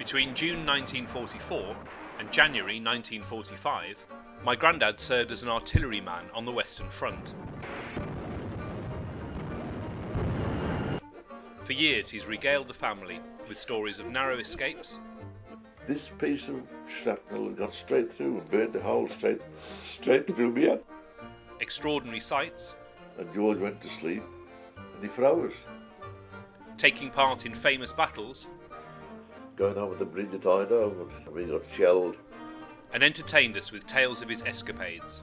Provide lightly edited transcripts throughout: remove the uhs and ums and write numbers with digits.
Between June 1944 and January 1945, my granddad served as an artilleryman on the Western Front. For years he's regaled the family with stories of narrow escapes. This piece of shrapnel got straight through and burned a hole straight through me head. Extraordinary sights. And George went to sleep and he froze. Taking part in famous battles. Going over the bridge at Idaho and we got shelled. And entertained us with tales of his escapades.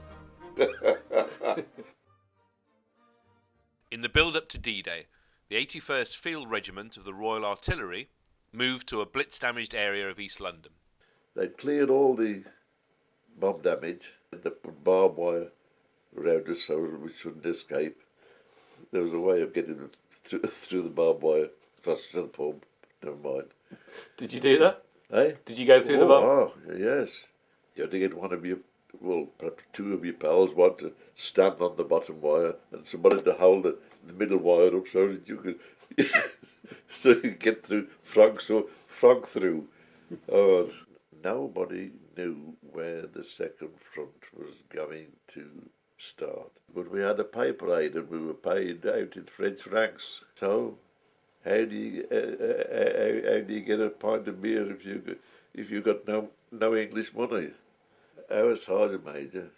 In the build-up to D-Day, the 81st Field Regiment of the Royal Artillery moved to a blitz-damaged area of East London. They'd cleared all the bomb damage and they put barbed wire around us so we shouldn't escape. There was a way of getting them through the barbed wire, across to the pub, never mind. Did you do that? Eh? Did you go through the bomb? Oh, yes. You had to get one of your, well, perhaps two of your pals, one to stand on the bottom wire and somebody to hold the middle wire up so that you could so you could get through, frog through. Oh, nobody knew where the second front was going to start. But we had a pay parade and we were paid out in French francs. So how do you get a pint of beer if you got no English money? Our sergeant major,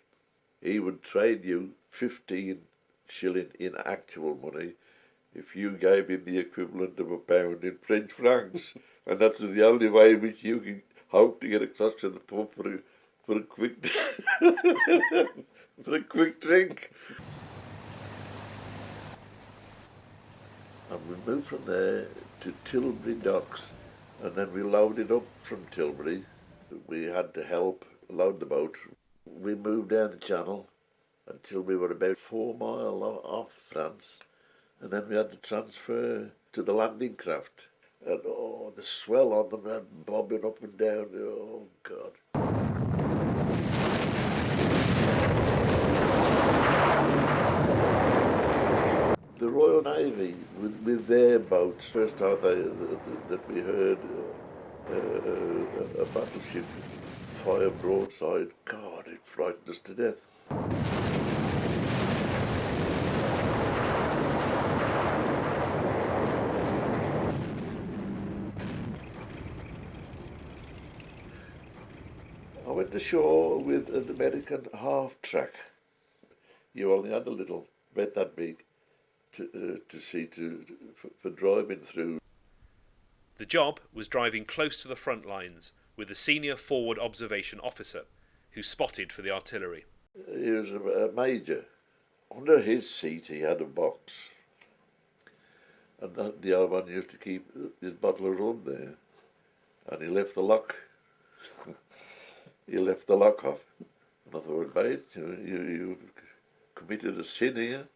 he would trade you 15 shilling in actual money if you gave him the equivalent of £1 in French francs, and that's the only way in which you can hope to get across to the pub for a quick for a quick drink. And we moved from there to Tilbury docks, and then we loaded up from Tilbury. We had to help load the boat. We moved down the channel until we were about 4 miles off France, and then we had to transfer to the landing craft. And oh, the swell on them and bobbing up and down. Oh God! The Royal Navy, with their boats, first time that we heard a battleship fire broadside, God, it frightened us to death. I went ashore with an American half-track. You only had a little, about that big, for driving through. The job was driving close to the front lines with the senior forward observation officer who spotted for the artillery. He was a major. Under his seat he had a box, and the old man used to keep his bottle of rum there, and he left the lock. He left the lock off, and I thought, mate, you committed a sin here,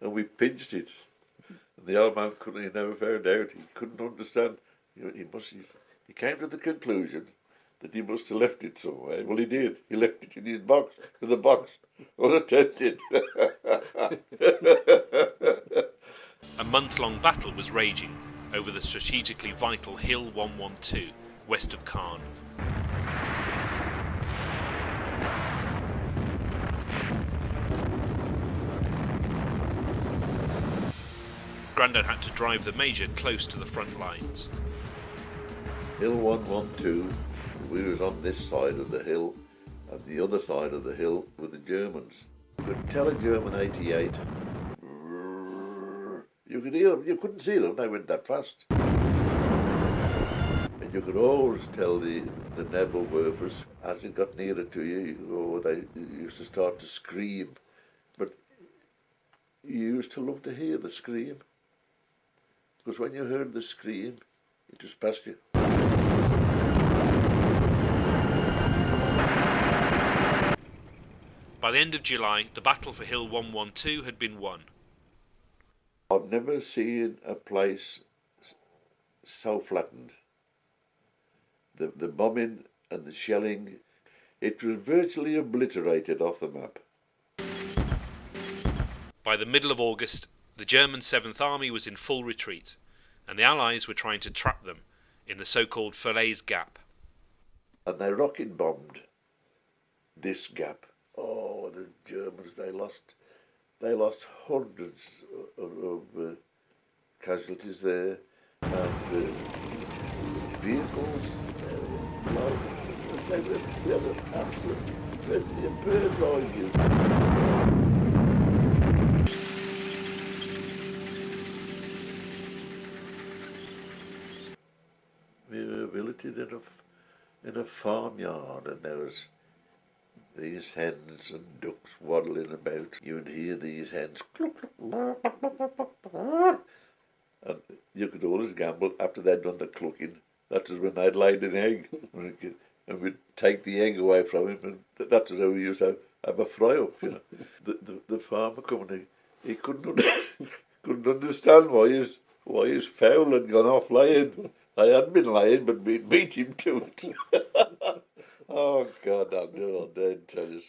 and we pinched it. And the old man he never found out. He couldn't understand. He came to the conclusion that he must have left it somewhere. Well, he did. He left it in his box, in the box unattended. A month-long battle was raging over the strategically vital Hill 112, west of Caen. Grandad had to drive the Major close to the front lines. Hill 112, we was on this side of the hill, and the other side of the hill were the Germans. You could tell a German 88. You could hear them, you couldn't see them, they went that fast. And you could always tell the Nebelwerfers, as it got nearer to you, they used to start to scream. But you used to love to hear the scream. Because when you heard the scream, it just passed you. By the end of July, the battle for Hill 112 had been won. I've never seen a place so flattened. The bombing and the shelling, it was virtually obliterated off the map. By the middle of August, the German 7th Army was in full retreat, and the Allies were trying to trap them in the so-called Falaise Gap. And they rocket bombed this gap. Oh, the Germans, they lost hundreds of casualties there, and vehicles. I'd say we had an absolute tragedy, a bird's eye view. We were billeted in a farmyard, and there was these hens and ducks waddling about. You would hear these hens cluck, cluck, and you could always gamble after they'd done the clucking. That was when they'd laid an egg, and we'd take the egg away from him, and that's how we used to have a fry-up, you know. The farmer coming, he couldn't couldn't understand why his fowl had gone off laying. I hadn't been laying, but we'd beat him to it. Oh, God, I'm not dead, tell you.